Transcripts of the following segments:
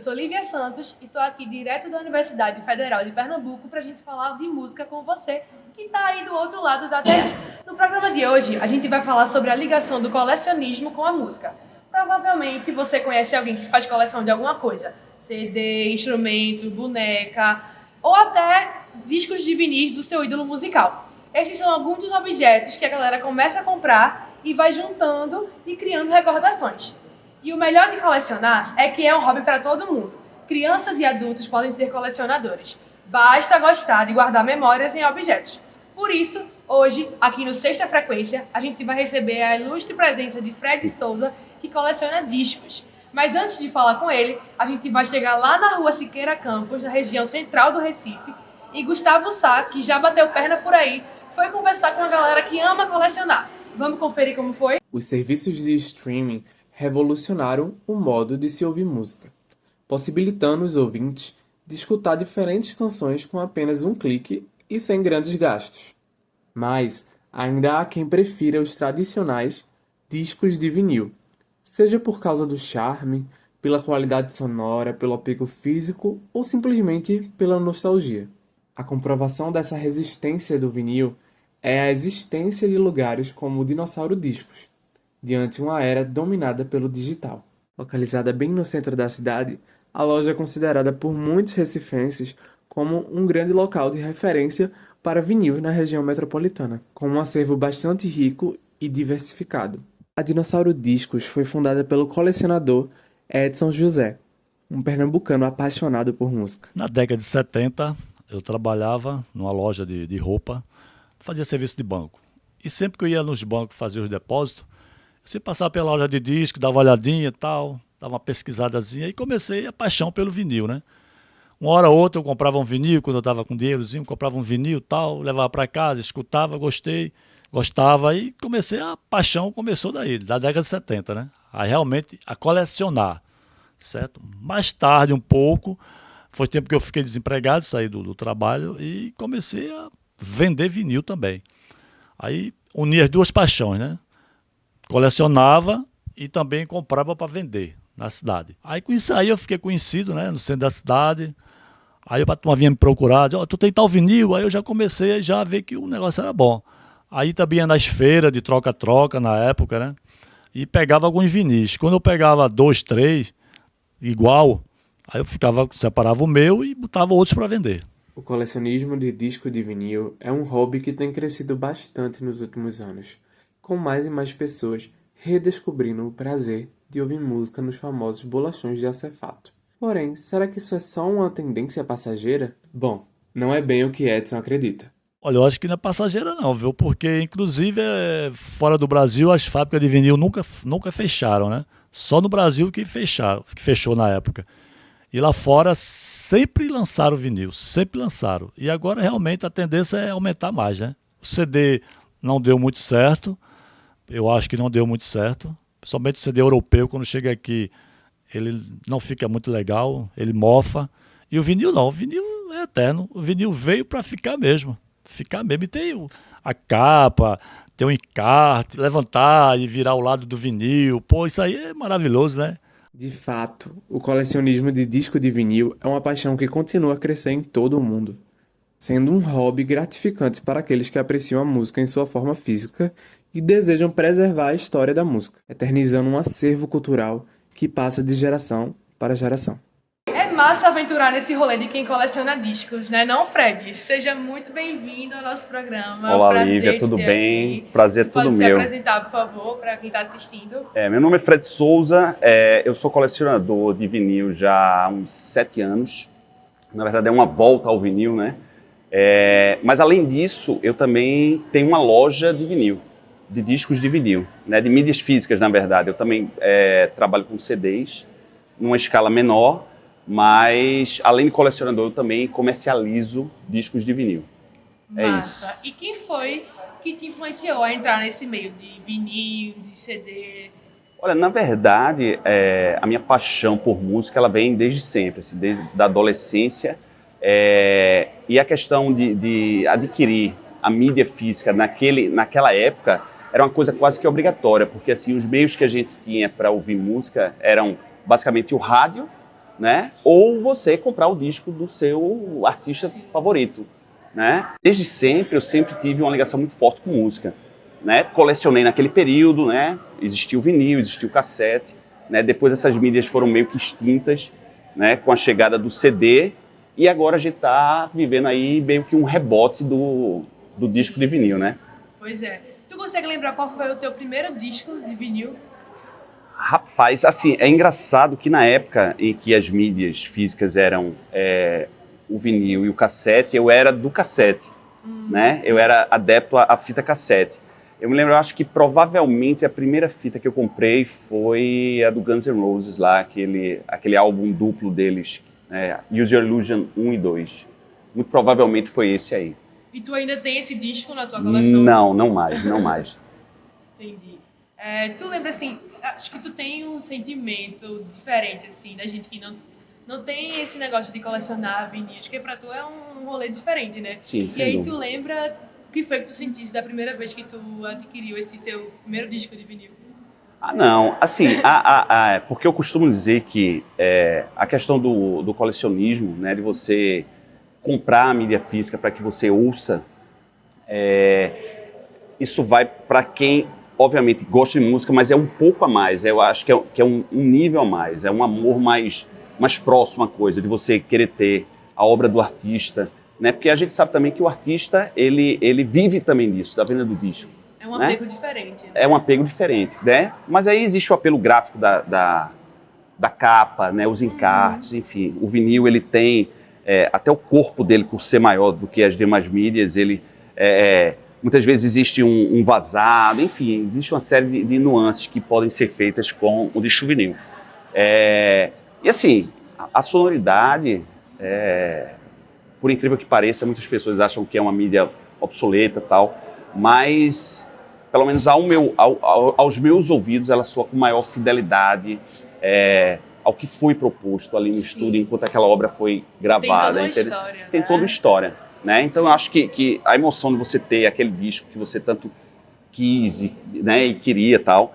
sou Lívia Santos e estou aqui direto da Universidade Federal de Pernambuco para a gente falar de música com você, que está aí do outro lado da tela. No programa de hoje, a gente vai falar sobre a ligação do colecionismo com a música. Provavelmente você conhece alguém que faz coleção de alguma coisa, CD, instrumento, boneca, ou até discos de vinis do seu ídolo musical. Esses são alguns dos objetos que a galera começa a comprar e vai juntando e criando recordações. E o melhor de colecionar é que é um hobby para todo mundo. Crianças e adultos podem ser colecionadores. Basta gostar de guardar memórias em objetos. Por isso, hoje, aqui no Sexta Frequência, a gente vai receber a ilustre presença de Fred Souza, que coleciona discos. Mas antes de falar com ele, a gente vai chegar lá na rua Siqueira Campos, na região central do Recife, e Gustavo Sá, que já bateu perna por aí, foi conversar com a galera que ama colecionar. Vamos conferir como foi? Os serviços de streaming revolucionaram o modo de se ouvir música, possibilitando os ouvintes de escutar diferentes canções com apenas um clique e sem grandes gastos. Mas ainda há quem prefira os tradicionais discos de vinil, seja por causa do charme, pela qualidade sonora, pelo apego físico ou simplesmente pela nostalgia. A comprovação dessa resistência do vinil é a existência de lugares como o Dinossauro Discos, diante uma era dominada pelo digital. Localizada bem no centro da cidade, a loja é considerada por muitos recifenses como um grande local de referência para vinil na região metropolitana, com um acervo bastante rico e diversificado. A Dinossauro Discos foi fundada pelo colecionador Edson José, um pernambucano apaixonado por música. Na década de 70, eu trabalhava numa loja de roupa, fazia serviço de banco. E sempre que eu ia nos bancos fazer os depósitos, você passava pela loja de disco, dava uma olhadinha e tal, dava uma pesquisadazinha e comecei a paixão pelo vinil, né? Uma hora ou outra eu comprava um vinil, quando eu estava com dinheirozinho, comprava um vinil e tal, levava para casa, escutava, gostava e a paixão começou daí, da década de 70, né? Aí realmente a colecionar, certo? Mais tarde um pouco, foi tempo que eu fiquei desempregado, saí do trabalho e comecei a vender vinil também. Aí uni as duas paixões, né? Colecionava e também comprava para vender na cidade. Aí com isso aí eu fiquei conhecido, né, no centro da cidade. Aí a turma vinha me procurar, tu tem tal vinil? Aí eu já comecei a ver que o negócio era bom. Aí também ia nas feiras de troca-troca na época, né? E pegava alguns vinis. Quando eu pegava 2, 3, igual, aí eu separava o meu e botava outros para vender. O colecionismo de disco de vinil é um hobby que tem crescido bastante nos últimos anos, com mais e mais pessoas redescobrindo o prazer de ouvir música nos famosos bolachões de acefato. Porém, será que isso é só uma tendência passageira? Bom, não é bem o que Edson acredita. Olha, eu acho que não é passageira não, viu? Porque, inclusive, fora do Brasil, as fábricas de vinil nunca fecharam, né? Só no Brasil que fechou na época. E lá fora sempre lançaram vinil, sempre lançaram. E agora, realmente, a tendência é aumentar mais, né? O CD não deu muito certo, eu acho que não deu muito certo. Principalmente o CD europeu, quando chega aqui, ele não fica muito legal, ele mofa. E o vinil não, o vinil é eterno. O vinil veio para ficar mesmo. E tem a capa, tem o encarte, levantar e virar o lado do vinil. Pô, isso aí é maravilhoso, né? De fato, o colecionismo de disco de vinil é uma paixão que continua a crescer em todo o mundo, sendo um hobby gratificante para aqueles que apreciam a música em sua forma física e desejam preservar a história da música, eternizando um acervo cultural que passa de geração para geração. É massa aventurar nesse rolê de quem coleciona discos, né não, Fred? Seja muito bem-vindo ao nosso programa. Olá, Lívia, tudo bem? Aqui. Prazer todo Pode meu. se apresentar, por favor, para quem está assistindo. Meu nome é Fred Souza, eu sou colecionador de vinil já há uns 7 anos. Na verdade é uma volta ao vinil, né? Mas além disso, eu também tenho uma loja de vinil, de discos de vinil, né? De mídias físicas, na verdade. Eu também trabalho com CDs, numa escala menor, mas além de colecionador, eu também comercializo discos de vinil. Massa. É isso. E quem foi que te influenciou a entrar nesse meio de vinil, de CD? Olha, na verdade, a minha paixão por música, ela vem desde sempre, assim, desde a adolescência. E a questão de adquirir a mídia física naquela época era uma coisa quase que obrigatória, porque assim, os meios que a gente tinha para ouvir música eram basicamente o rádio né? Ou você comprar o disco do seu artista favorito, né? Desde sempre, eu sempre tive uma ligação muito forte com música, né? Colecionei naquele período, né? Existiu o vinil, existiu o cassete, né? Depois essas mídias foram meio que extintas, né? Com a chegada do CD, e agora a gente está vivendo aí meio que um rebote do disco de vinil, né? Pois é. Tu consegue lembrar qual foi o teu primeiro disco de vinil? Rapaz, assim, é engraçado que na época em que as mídias físicas eram o vinil e o cassete, eu era do cassete, né? Eu era adepto à fita cassete. Eu me lembro, eu acho que provavelmente a primeira fita que eu comprei foi a do Guns N' Roses lá, aquele álbum duplo deles, Use Your Illusion 1 e 2. Muito provavelmente foi esse aí. E tu ainda tem esse disco na tua coleção? Não mais. Entendi. Tu lembra, assim, acho que tu tem um sentimento diferente, assim, da gente que não tem esse negócio de colecionar vinis, que pra tu é um rolê diferente, né? Sim, e aí dúvida. tu lembra o que foi que tu sentisse da primeira vez que tu adquiriu esse teu primeiro disco de vinil? Não, assim, porque eu costumo dizer que a questão do colecionismo, né, de você comprar a mídia física para que você ouça, isso vai para quem, obviamente, gosta de música, mas é um pouco a mais, eu acho que é um nível a mais, é um amor mais próximo à coisa, de você querer ter a obra do artista, né, porque a gente sabe também que o artista, ele vive também disso, da venda do disco. É um apego diferente. Né? É um apego diferente, né? Mas aí existe o apelo gráfico da capa, né? Os encartes, enfim. O vinil, ele tem até o corpo dele, por ser maior do que as demais mídias, ele muitas vezes existe um vazado, enfim, existe uma série de nuances que podem ser feitas com o disco vinil. E assim, a sonoridade, por incrível que pareça, muitas pessoas acham que é uma mídia obsoleta e tal, mas pelo menos aos meus ouvidos, ela soa com maior fidelidade ao que foi proposto ali no estúdio, enquanto aquela obra foi gravada. Tem toda uma história. Tem toda uma história, né? Então eu acho que a emoção de você ter aquele disco que você tanto quis, né, e queria e tal,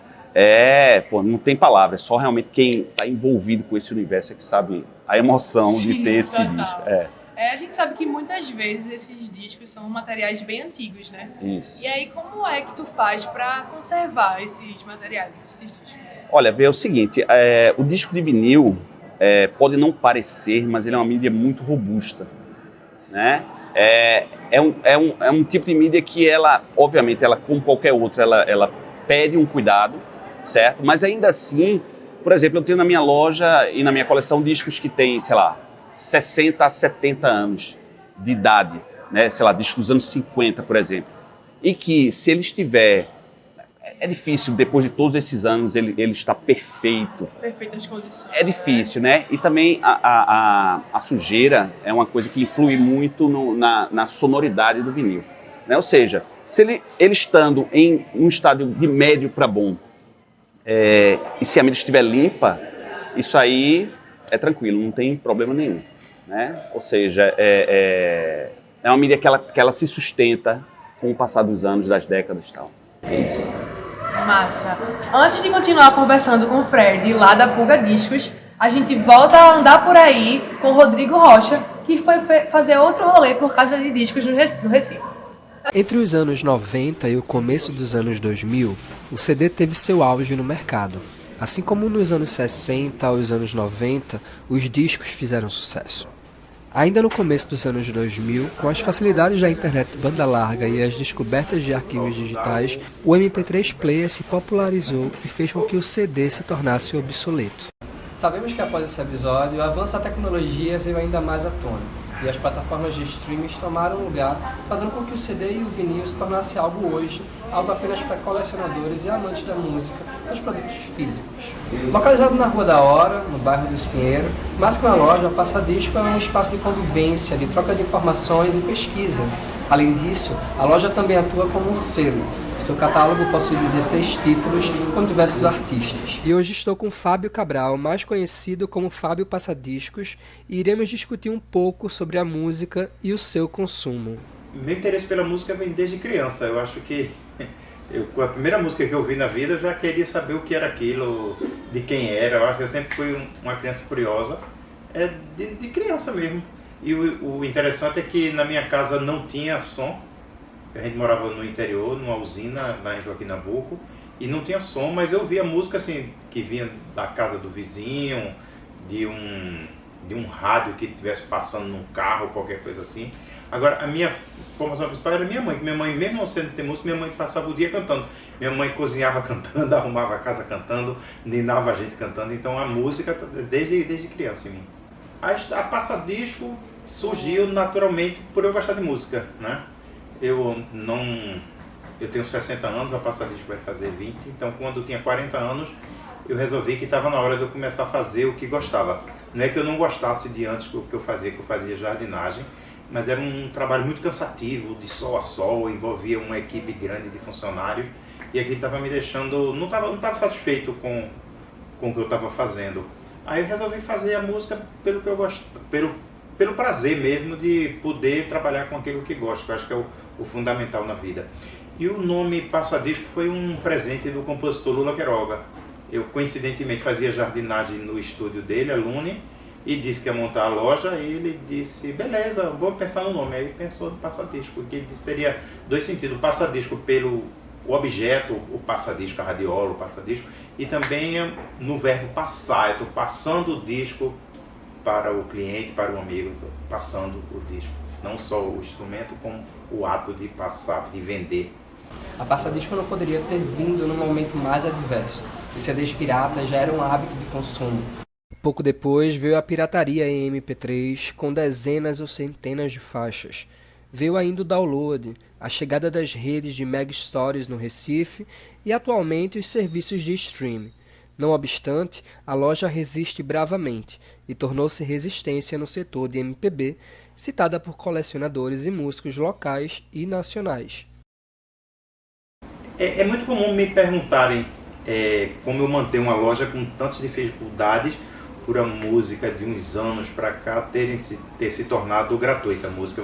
não tem palavra, é só realmente quem está envolvido com esse universo é que sabe a emoção de ter esse disco. A gente sabe que muitas vezes esses discos são materiais bem antigos, né? Isso. E aí, como é que tu faz para conservar esses materiais, esses discos? Olha, vê, é o seguinte, o disco de vinil pode não parecer, mas ele é uma mídia muito robusta, né? É um tipo de mídia que ela, obviamente, como qualquer outra, ela pede um cuidado, certo? Mas ainda assim, por exemplo, eu tenho na minha loja e na minha coleção discos que tem, sei lá, 60 a 70 anos de idade, né? Sei lá, discos dos anos 50, por exemplo. E que, se ele estiver... É difícil, depois de todos esses anos, ele está perfeito. Perfeitas condições. É difícil, né? E também a sujeira é uma coisa que influi muito na sonoridade do vinil, né? Ou seja, se ele estando em um estádio de médio para bom, e se a mídia estiver limpa, isso aí é tranquilo, não tem problema nenhum, né? Ou seja, é uma mídia que ela se sustenta com o passar dos anos, das décadas e tal. É isso. Massa. Antes de continuar conversando com o Fred, lá da Pulga Discos, a gente volta a andar por aí com o Rodrigo Rocha, que foi fazer outro rolê por causa de discos no Recife. Entre os anos 90 e o começo dos anos 2000, o CD teve seu auge no mercado. Assim como nos anos 60 aos anos 90, os discos fizeram sucesso. Ainda no começo dos anos 2000, com as facilidades da internet banda larga e as descobertas de arquivos digitais, o MP3 Player se popularizou e fez com que o CD se tornasse obsoleto. Sabemos que após esse episódio, o avanço da tecnologia veio ainda mais à tona, e as plataformas de streaming tomaram lugar, fazendo com que o CD e o vinil se tornasse algo hoje, algo apenas para colecionadores e amantes da música, dos produtos físicos. Localizado na Rua da Hora, no bairro do Espinheiro, mais que uma loja, a Passadisco é um espaço de convivência, de troca de informações e pesquisa. Além disso, a loja também atua como um selo. Seu catálogo possui 16 títulos com diversos artistas. E hoje estou com Fábio Cabral, mais conhecido como Fábio Passadiscos, e iremos discutir um pouco sobre a música e o seu consumo. Meu interesse pela música vem desde criança. Eu acho que a primeira música que eu ouvi na vida, eu já queria saber o que era aquilo, de quem era. Eu acho que eu sempre fui uma criança curiosa de criança mesmo. E o interessante é que na minha casa não tinha som. A gente morava no interior, numa usina, lá em Joaquim Nabuco, e não tinha som, mas eu via música assim, que vinha da casa do vizinho, de um rádio que estivesse passando num carro, qualquer coisa assim. Agora, a minha formação principal era minha mãe, que minha mãe, mesmo não sendo ter música, minha mãe passava o dia cantando. Minha mãe cozinhava cantando, arrumava a casa cantando, ninava a gente cantando, então a música desde criança em mim. A Passadisco surgiu naturalmente por eu gostar de música, né? Eu tenho 60 anos, a Passadisco vai fazer 20, então quando eu tinha 40 anos, eu resolvi que estava na hora de eu começar a fazer o que gostava. Não é que eu não gostasse de antes do que eu fazia jardinagem, mas era um trabalho muito cansativo, de sol a sol, envolvia uma equipe grande de funcionários, e aquilo estava me deixando, não estava satisfeito com o que eu estava fazendo. Aí eu resolvi fazer a música pelo que eu gosto, pelo prazer mesmo de poder trabalhar com aquilo que gosto, que eu acho que é o fundamental na vida. E o nome Passadisco foi um presente do compositor Lula Queiroga. Eu coincidentemente fazia jardinagem no estúdio dele, Alune, e disse que ia montar a loja, e ele disse, beleza, vamos pensar no nome. Aí pensou no Passadisco, porque ele disse que teria dois sentidos, o Passadisco pelo o objeto, o passadisco, a radiola, o passadisco, e também no verbo passar, eu estou passando o disco para o cliente, para o amigo, estou passando o disco. Não só o instrumento, como o ato de passar, de vender. A Passadisco não poderia ter vindo num momento mais adverso. Os CDs piratas já eram um hábito de consumo. Pouco depois veio a pirataria em MP3 com dezenas ou centenas de faixas. Veio ainda o download, a chegada das redes de Mega Stories no Recife e atualmente os serviços de streaming. Não obstante, a loja resiste bravamente e tornou-se resistência no setor de MPB, citada por colecionadores e músicos locais e nacionais. É muito comum me perguntarem como eu manter uma loja com tantas dificuldades por a música de uns anos para cá ter se tornado gratuita. A música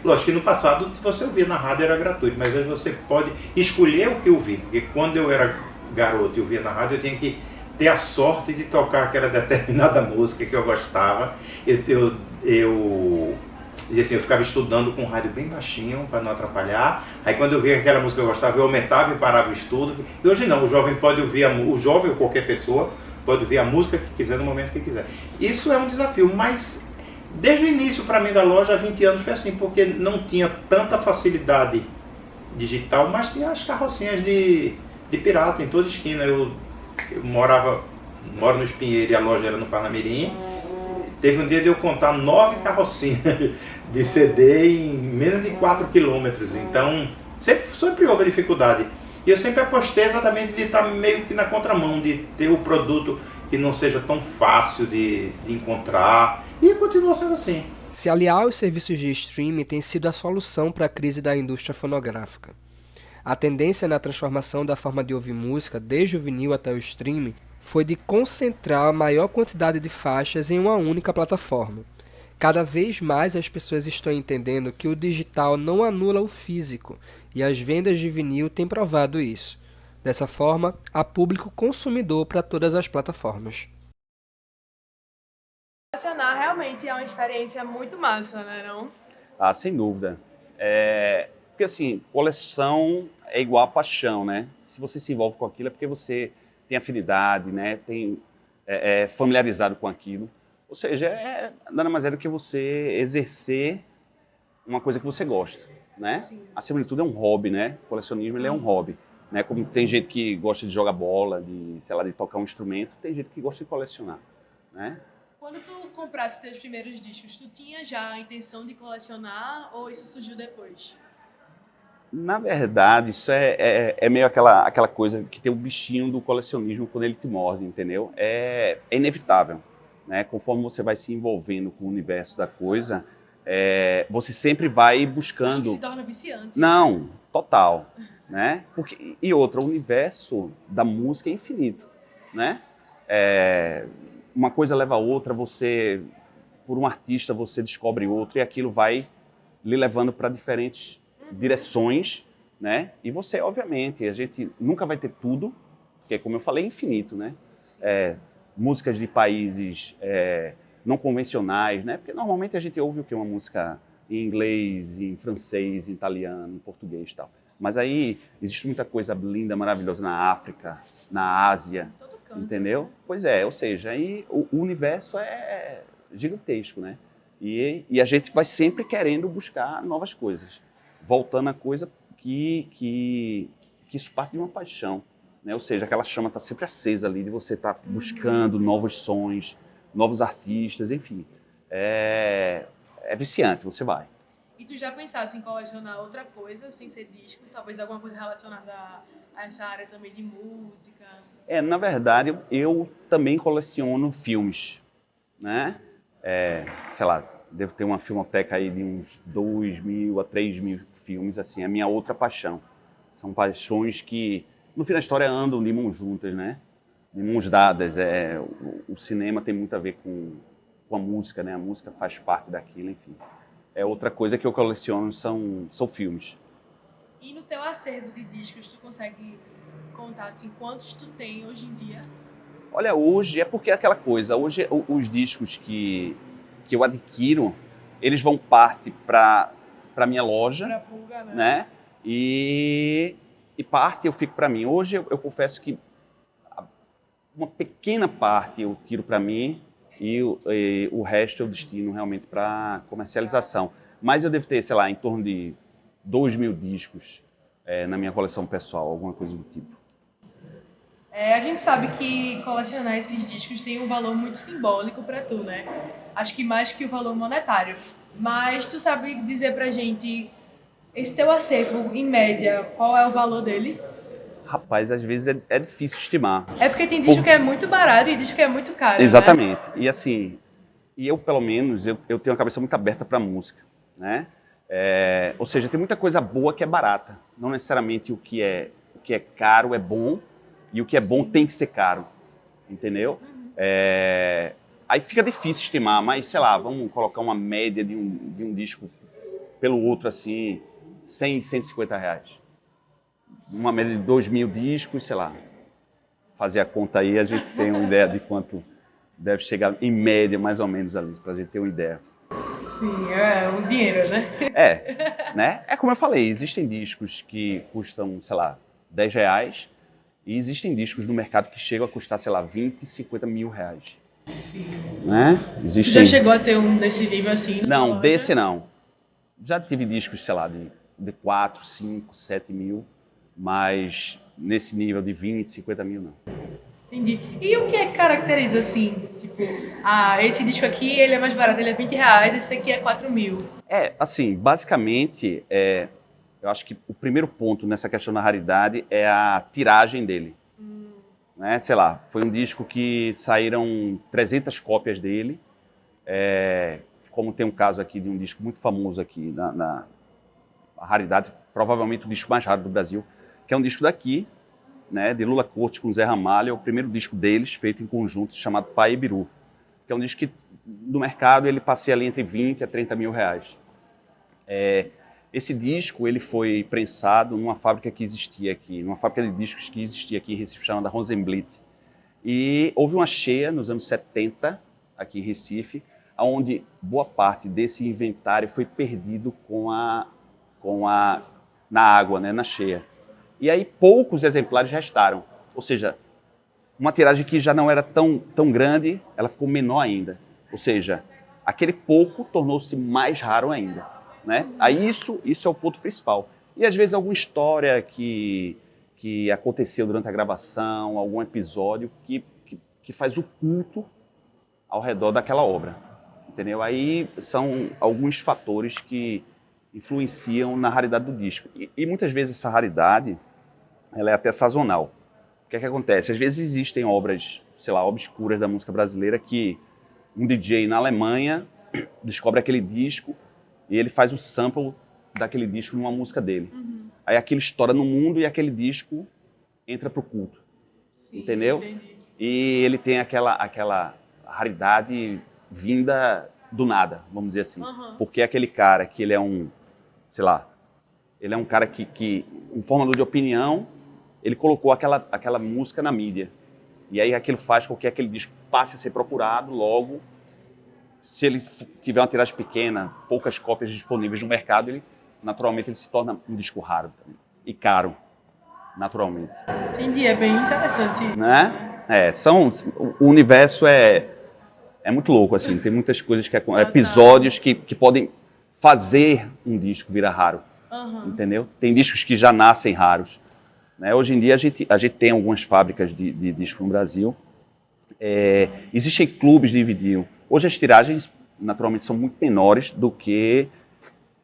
lógico que no passado você ouvia na rádio era gratuito, mas hoje você pode escolher o que ouvir, porque quando eu era garoto e ouvia na rádio eu tinha que ter a sorte de tocar aquela determinada música que eu gostava. Eu ficava estudando com o rádio bem baixinho para não atrapalhar. Aí quando eu via aquela música que eu gostava, eu aumentava e parava o estudo. E hoje não, o jovem pode ouvir, o jovem ou qualquer pessoa pode ouvir a música que quiser no momento que quiser. Isso é um desafio, mas desde o início para mim da loja, há 20 anos foi assim, porque não tinha tanta facilidade digital, mas tinha as carrocinhas de pirata em toda esquina. Eu moro no Espinheiro e a loja era no Parnamirim. Teve um dia de eu contar 9 carrocinhas de CD em menos de 4 quilômetros. Então, sempre houve dificuldade. E eu sempre apostei exatamente de estar meio que na contramão, de ter o produto que não seja tão fácil de encontrar. E continua sendo assim. Se aliar aos serviços de streaming tem sido a solução para a crise da indústria fonográfica. A tendência na transformação da forma de ouvir música, desde o vinil até o streaming, foi de concentrar a maior quantidade de faixas em uma única plataforma. Cada vez mais as pessoas estão entendendo que o digital não anula o físico, e as vendas de vinil têm provado isso. Dessa forma, há público consumidor para todas as plataformas. Colecionar realmente é uma experiência muito massa, né, não? Ah, sem dúvida. Porque assim, coleção é igual a paixão, né? Se você se envolve com aquilo é porque você tem afinidade, né? É familiarizado com aquilo. Ou seja, nada mais é do que você exercer uma coisa que você gosta, né? Sim. Acima de tudo é um hobby, né? O colecionismo ele é um hobby, né? Como tem gente que gosta de jogar bola, de tocar um instrumento, tem gente que gosta de colecionar, né? Quando tu compraste teus primeiros discos, tu tinha já a intenção de colecionar ou isso surgiu depois? Na verdade, isso é meio aquela coisa que tem o bichinho do colecionismo quando ele te morde, entendeu? É inevitável, né? Conforme você vai se envolvendo com o universo da coisa, você sempre vai buscando... Acho que se torna viciante. Não, total, né? E outra, o universo da música é infinito, né? Uma coisa leva a outra, por um artista, você descobre outro e aquilo vai lhe levando para diferentes direções, né? E você, obviamente, a gente nunca vai ter tudo, porque, como eu falei, é infinito, né? Músicas de países não convencionais, né? Porque normalmente a gente ouve o que? Uma música em inglês, em francês, em italiano, em português e tal. Mas aí existe muita coisa linda, maravilhosa na África, na Ásia, Todo canto, entendeu? né? Pois é, ou seja, aí o universo é gigantesco, né? E a gente vai sempre querendo buscar novas coisas. Voltando à coisa que isso parte de uma paixão, né? Ou seja, aquela chama está sempre acesa ali, de você estar buscando novos sons, novos artistas, enfim. É viciante, você vai. E tu já pensasse em colecionar outra coisa, sem ser disco? Talvez alguma coisa relacionada a essa área também de música? Na verdade, eu também coleciono filmes, né? Sei lá, devo ter uma filmoteca aí de uns 2.000 a 3.000 filmes, assim, é a minha outra paixão. São paixões que, no fim da história, andam de mãos juntas, né? De mãos dadas. O cinema tem muito a ver com a música, né? A música faz parte daquilo, enfim. Outra coisa que eu coleciono são filmes. E no teu acervo de discos, tu consegue contar assim, quantos tu tem hoje em dia? Olha, hoje é porque é aquela coisa, hoje os discos que eu adquiro, eles vão parte para minha loja, Pra pulga, né? E parte eu fico para mim. Hoje eu confesso que uma pequena parte eu tiro para mim e o resto eu destino realmente para comercialização. Mas eu devo ter, sei lá, em torno de 2.000 discos na minha coleção pessoal, alguma coisa do tipo. A gente sabe que colecionar esses discos tem um valor muito simbólico pra tu, né? Acho que mais que o valor monetário. Mas tu sabe dizer pra gente, esse teu acervo, em média, qual é o valor dele? Rapaz, às vezes é difícil estimar. É porque tem disco que é muito barato e disco que é muito caro, Exatamente. Né? E assim, eu pelo menos, eu tenho a cabeça muito aberta para música, né? Ou seja, tem muita coisa boa que é barata. Não necessariamente o que é caro é bom e o que é bom tem que ser caro, entendeu? Aí fica difícil estimar, mas sei lá, vamos colocar uma média de um disco pelo outro assim, 100, 150 reais. Uma média de 2.000 discos, sei lá. Fazer a conta aí, a gente tem uma ideia de quanto deve chegar em média, mais ou menos ali, pra gente ter uma ideia. Sim, é um dinheiro, né? Né? É como eu falei, existem discos que custam, sei lá, 10 reais e existem discos no mercado que chegam a custar, sei lá, 20, 50 mil reais. Sim. Né? Tu já chegou a ter um desse nível assim? Não, desse não. Já tive discos, sei lá, de 4, 5, 7 mil, mas nesse nível de 20, 50 mil não. Entendi. E o que é que caracteriza assim? Tipo, esse disco aqui ele é mais barato, ele é 20 reais, esse aqui é 4 mil. Assim, basicamente, eu acho que o primeiro ponto nessa questão da raridade é a tiragem dele. Né? Sei lá, foi um disco que saíram 300 cópias dele, como tem um caso aqui de um disco muito famoso aqui, na raridade, provavelmente o disco mais raro do Brasil, que é um disco daqui, né, de Lula Cortes com Zé Ramalho, é o primeiro disco deles, feito em conjunto, chamado Pai Biru, que é um disco que, no mercado, ele passeia ali entre 20 a 30 mil reais. Esse disco, ele foi prensado numa fábrica que existia aqui, numa fábrica de discos que existia aqui em Recife, chamada Rosenblit. E houve uma cheia nos anos 70, aqui em Recife, onde boa parte desse inventário foi perdido na água, né, na cheia. E aí poucos exemplares restaram. Ou seja, uma tiragem que já não era tão grande, ela ficou menor ainda. Ou seja, aquele pouco tornou-se mais raro ainda. Né? Aí isso é o ponto principal. E às vezes alguma história que aconteceu durante a gravação, algum episódio que faz o culto ao redor daquela obra. Entendeu? Aí são alguns fatores que influenciam na raridade do disco. E muitas vezes essa raridade ela é até sazonal. O que é que acontece? Às vezes existem obras, sei lá, obscuras da música brasileira que um DJ na Alemanha descobre aquele disco e ele faz um sample daquele disco numa música dele. Aí aquilo estoura no mundo e aquele disco entra pro culto. Sim, entendeu? Entendi. E ele tem aquela raridade vinda do nada, vamos dizer assim. Porque aquele cara que ele é sei lá, ele é um cara que um formador de opinião, ele colocou aquela música na mídia. E aí aquilo faz com que aquele disco passe a ser procurado, logo se ele tiver uma tiragem pequena, poucas cópias disponíveis no mercado, naturalmente ele se torna um disco raro também, e caro, naturalmente. Entendi, é bem interessante isso. Né? O universo é muito louco, assim, tem muitas coisas, episódios que podem fazer um disco virar raro, entendeu? Tem discos que já nascem raros. Né? Hoje em dia a gente tem algumas fábricas de disco no Brasil, existem clubes de vinil. Hoje as tiragens, naturalmente, são muito menores do que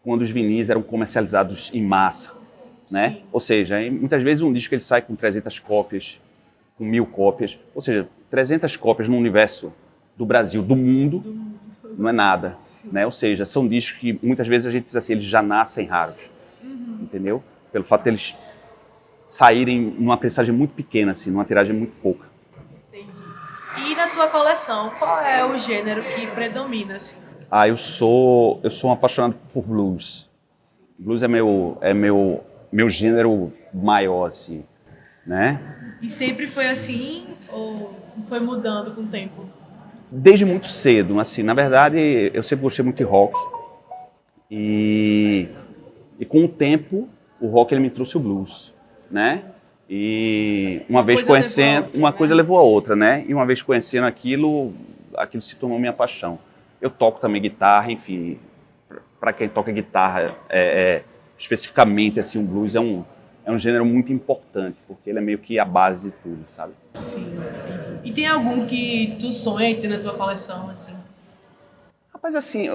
quando os vinis eram comercializados em massa, né? Ou seja, muitas vezes um disco ele sai com 300 cópias, com 1000 cópias, ou seja, 300 cópias no universo do Brasil, do mundo, não é nada, né? Ou seja, são discos que muitas vezes a gente diz assim, eles já nascem raros, entendeu? Pelo fato de eles saírem numa pressagem muito pequena, assim, numa tiragem muito pouca. E na tua coleção, qual é o gênero que predomina, assim? Eu sou um apaixonado por blues. Blues é meu gênero maior, assim, né? E sempre foi assim ou foi mudando com o tempo? Desde muito cedo, assim, na verdade, eu sempre gostei muito de rock. E com o tempo, o rock ele me trouxe o blues, né? E uma vez conhecendo, uma coisa levou a outra, né? E uma vez conhecendo aquilo se tornou minha paixão. Eu toco também guitarra, enfim, para quem toca guitarra, especificamente assim, o blues é um gênero muito importante, porque ele é meio que a base de tudo, sabe? Sim, entendi. E tem algum que tu sonha em ter na tua coleção, assim? Rapaz, assim,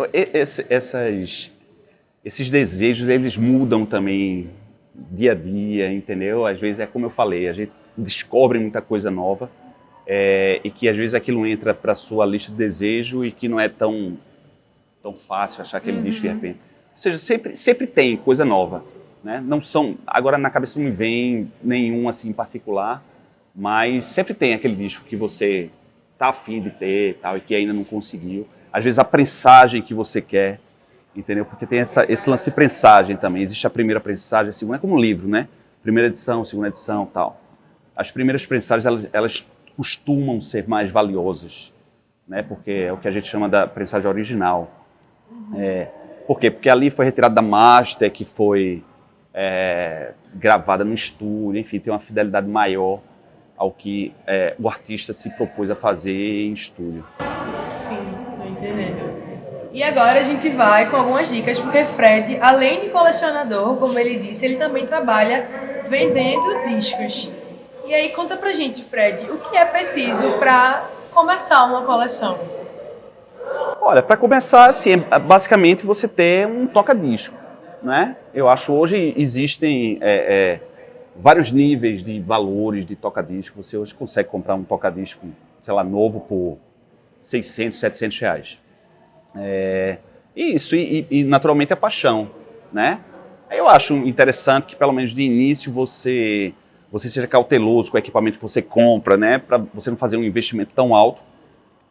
esses desejos, eles mudam também dia a dia, entendeu? Às vezes é como eu falei, a gente descobre muita coisa nova e que às vezes aquilo entra para sua lista de desejo e que não é tão fácil achar aquele disco de repente. Ou seja, sempre tem coisa nova, né? Não são, agora na cabeça não me vem nenhum assim em particular, mas sempre tem aquele disco que você tá afim de ter tal, e que ainda não conseguiu. Às vezes a prensagem que você quer, entendeu? Porque tem esse lance de prensagem também. Existe a primeira prensagem, a segunda é como um livro, né? Primeira edição, segunda edição, tal. As primeiras prensagens, elas costumam ser mais valiosas, né? Porque é o que a gente chama da prensagem original. Por quê? Porque ali foi retirada da master, que foi gravada no estúdio, enfim, tem uma fidelidade maior ao que o artista se propôs a fazer em estúdio. Sim, tô entendendo. E agora a gente vai com algumas dicas, porque Fred, além de colecionador, como ele disse, ele também trabalha vendendo discos. E aí conta pra gente, Fred, o que é preciso para começar uma coleção? Olha, para começar, assim, basicamente você ter um toca-disco, né? Eu acho hoje existem vários níveis de valores de toca-disco. Você hoje consegue comprar um toca-disco, sei lá, novo por 600, 700 reais. Isso, e naturalmente a paixão, né? Eu acho interessante que pelo menos de início você seja cauteloso com o equipamento que você compra, né? Para você não fazer um investimento tão alto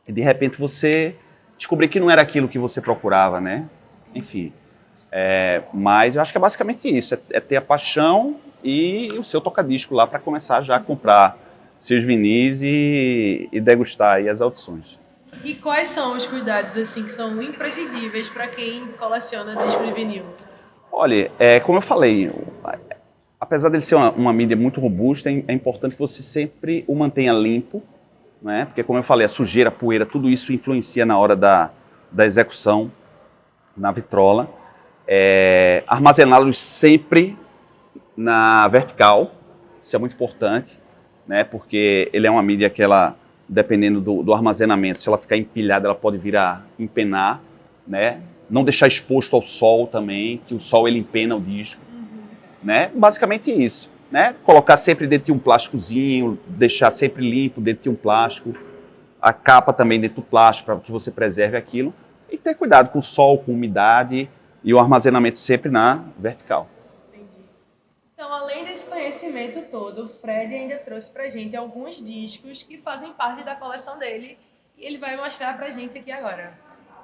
e de repente você descobrir que não era aquilo que você procurava, né? Enfim, mas eu acho que é basicamente isso, é ter a paixão e o seu toca-disco lá para começar já a comprar seus vinis e degustar aí as audições. E quais são os cuidados assim que são imprescindíveis para quem coleciona disco de vinil? Olha, como eu falei, apesar dele ser uma mídia muito robusta, é importante que você sempre o mantenha limpo, né? Porque como eu falei, a sujeira, a poeira, tudo isso influencia na hora da execução na vitrola. Armazená-los sempre na vertical, isso é muito importante, né? Porque ele é uma mídia que ela, dependendo do armazenamento, se ela ficar empilhada, ela pode vir a empenar, né? Não deixar exposto ao sol também, que o sol ele empena o disco, né? Basicamente isso, né? Colocar sempre dentro de um plásticozinho, deixar sempre limpo dentro de um plástico, a capa também dentro do plástico para que você preserve aquilo e ter cuidado com o sol, com a umidade e o armazenamento sempre na vertical. Então, além desse conhecimento todo, o Fred ainda trouxe pra gente alguns discos que fazem parte da coleção dele e ele vai mostrar pra gente aqui agora.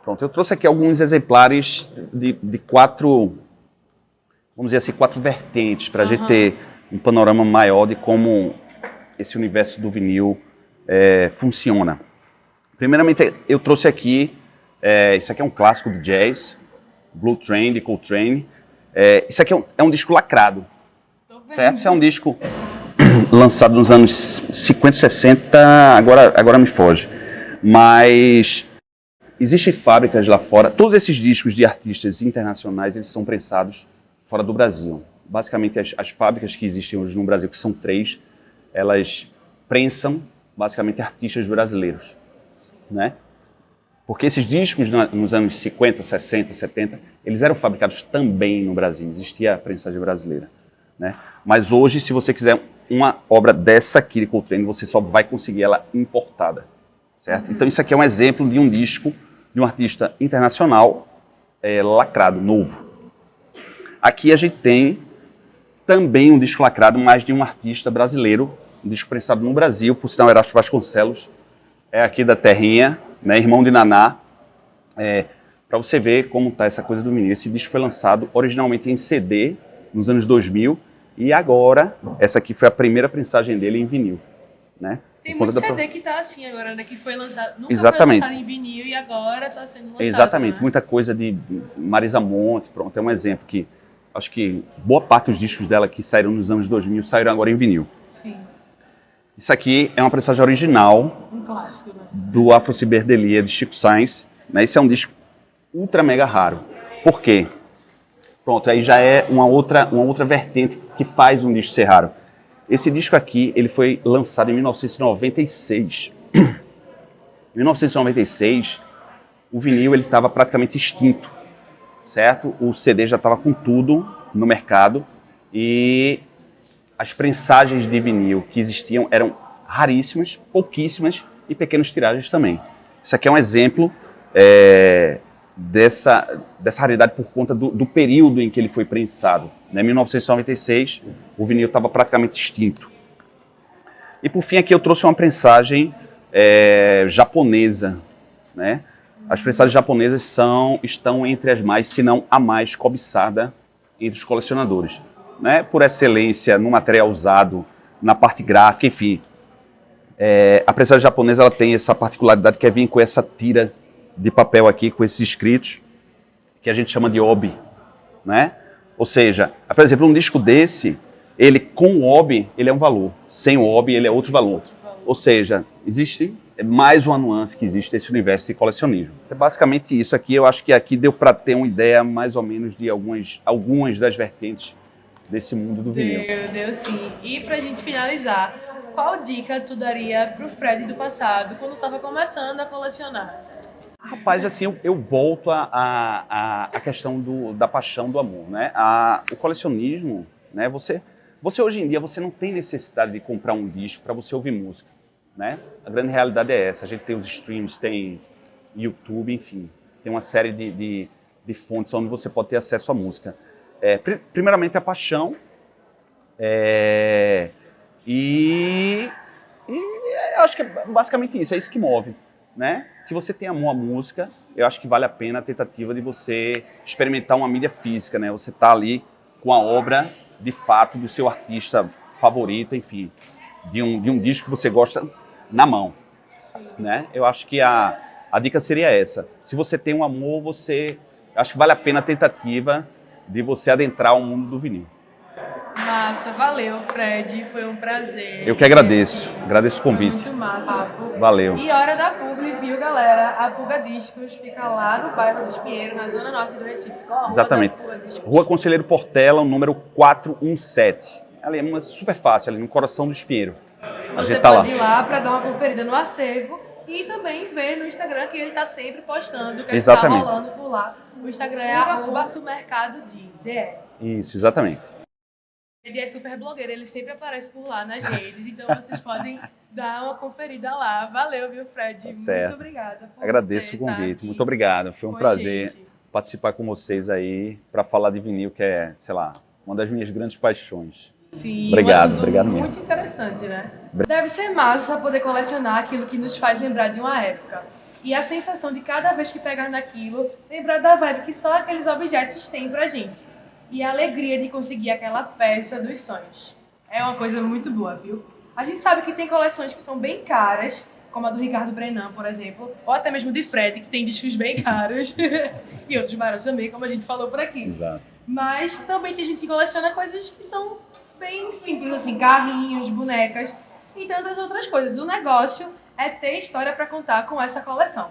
Pronto, eu trouxe aqui alguns exemplares de 4, vamos dizer assim, 4 vertentes, para a gente ter um panorama maior de como esse universo do vinil funciona. Primeiramente, eu trouxe aqui Isso aqui é um clássico do jazz, Blue Train, de Coltrane. Isso aqui é um disco lacrado, certo? Isso é um disco lançado nos anos 50, 60, agora me foge. Mas existem fábricas lá fora, todos esses discos de artistas internacionais, eles são prensados fora do Brasil. Basicamente, as fábricas que existem hoje no Brasil, que são 3, elas prensam, basicamente, artistas brasileiros, né? Porque esses discos, nos anos 50, 60, 70, eles eram fabricados também no Brasil, existia a prensagem brasileira, né? Mas hoje, se você quiser uma obra dessa aqui de Coltrane, você só vai conseguir ela importada, certo? Então, isso aqui é um exemplo de um disco de um artista internacional lacrado, novo. Aqui a gente tem também um disco lacrado, mas de um artista brasileiro, um disco prensado no Brasil, por sinal Erasto Vasconcelos, aqui da terrinha, né, irmão de Naná, para você ver como está essa coisa do vinil. Esse disco foi lançado originalmente em CD, nos anos 2000, e agora, essa aqui foi a primeira prensagem dele em vinil, né? Tem muito CD que tá assim agora, né? Que foi lançado, nunca Exatamente. foi lançado em vinil e agora tá sendo lançado. Exatamente, né? muita coisa de Marisa Monte, pronto, é um exemplo que acho que boa parte dos discos dela que saíram nos anos 2000 saíram agora em vinil. Sim. Isso aqui é uma prensagem original Um clássico, né? do Afro Ciberdelia de Chico Sainz, né? Esse é um disco ultra mega raro. Por quê? Pronto, aí já é uma outra vertente que faz um disco ser raro. Esse disco aqui, ele foi lançado em 1996. Em 1996, o vinil ele estava praticamente extinto, certo? O CD já estava com tudo no mercado e as prensagens de vinil que existiam eram raríssimas, pouquíssimas e pequenas tiragens também. Isso aqui é um exemplo dessa raridade por conta do período em que ele foi prensado. Em 1996, o vinil estava praticamente extinto. E por fim aqui eu trouxe uma prensagem japonesa, né? As prensagens japonesas estão entre as mais, se não a mais cobiçada entre os colecionadores, né? Por excelência no material usado, na parte gráfica, enfim. A prensagem japonesa ela tem essa particularidade que é vir com essa tira de papel aqui, com esses escritos, que a gente chama de obi, né? Ou seja, por exemplo, um disco desse, ele com o obi, ele é um valor. Sem o obi, ele é outro valor. Ou seja, existe mais uma nuance que existe nesse universo de colecionismo. É basicamente isso aqui. Eu acho que aqui deu para ter uma ideia mais ou menos de algumas das vertentes desse mundo do vinil. Deu sim. E pra gente finalizar, qual dica tu daria pro Fred do passado, quando estava começando a colecionar? Rapaz, assim, eu volto à questão da paixão do amor, né? O colecionismo, né? Você hoje em dia, você não tem necessidade de comprar um disco para você ouvir música, né? A grande realidade é essa. A gente tem os streams, tem YouTube, enfim. Tem uma série de fontes onde você pode ter acesso à música. Primeiramente, a paixão. E eu acho que é basicamente isso. É isso que move, né? Se você tem amor à música, eu acho que vale a pena a tentativa de você experimentar uma mídia física, né? Você tá ali com a obra, de fato, do seu artista favorito, enfim, de um disco que você gosta na mão, né? Eu acho que a dica seria essa. Se você tem um amor, acho que vale a pena a tentativa de você adentrar o mundo do vinil. Massa, valeu, Fred, foi um prazer. Eu que agradeço o convite. Muito massa. Valeu. E hora da publi, viu, galera? A Pulga Discos fica lá no bairro dos Pinheiros, na zona norte do Recife. Qual a rua Exatamente. da Pulga Discos? Rua Conselheiro Portela, número 417. Ali é super fácil, ali no coração do Espinheiro. Você pode ir lá para dar uma conferida no acervo e também ver no Instagram que ele está sempre postando o que está rolando por lá. O Instagram é @mercadode. Isso, exatamente. Ele é super blogueiro, ele sempre aparece por lá nas redes, então vocês podem dar uma conferida lá. Valeu, viu, Fred? Tá certo. Muito obrigada por Agradeço o convite. Muito obrigado. Foi um prazer participar com vocês aí para falar de vinil, que é, sei lá, uma das minhas grandes paixões. Sim, obrigado mesmo. Muito interessante, né? Deve ser massa poder colecionar aquilo que nos faz lembrar de uma época. E a sensação de cada vez que pegar naquilo, lembrar da vibe que só aqueles objetos têm pra gente. E a alegria de conseguir aquela peça dos sonhos. É uma coisa muito boa, viu? A gente sabe que tem coleções que são bem caras, como a do Ricardo Brenan, por exemplo, ou até mesmo de Fred, que tem discos bem caros, e outros baratos também, como a gente falou por aqui. Exato. Mas também tem gente que coleciona coisas que são bem simples, assim, carrinhos, bonecas e tantas outras coisas. O negócio é ter história para contar com essa coleção.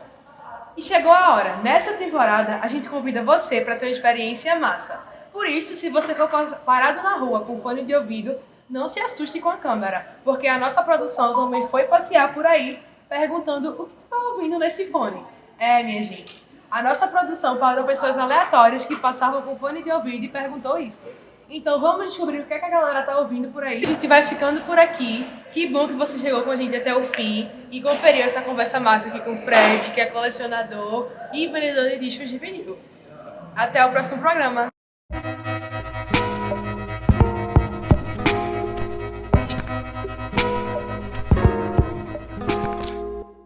E chegou a hora. Nessa temporada, a gente convida você para ter uma experiência massa. Por isso, se você for parado na rua com fone de ouvido, não se assuste com a câmera, porque a nossa produção também foi passear por aí perguntando o que está ouvindo nesse fone. Minha gente, a nossa produção parou pessoas aleatórias que passavam com fone de ouvido e perguntou isso. Então vamos descobrir o que a galera tá ouvindo por aí. A gente vai ficando por aqui. Que bom que você chegou com a gente até o fim e conferiu essa conversa massa aqui com o Fred, que é colecionador e vendedor de discos de vinil. Até o próximo programa.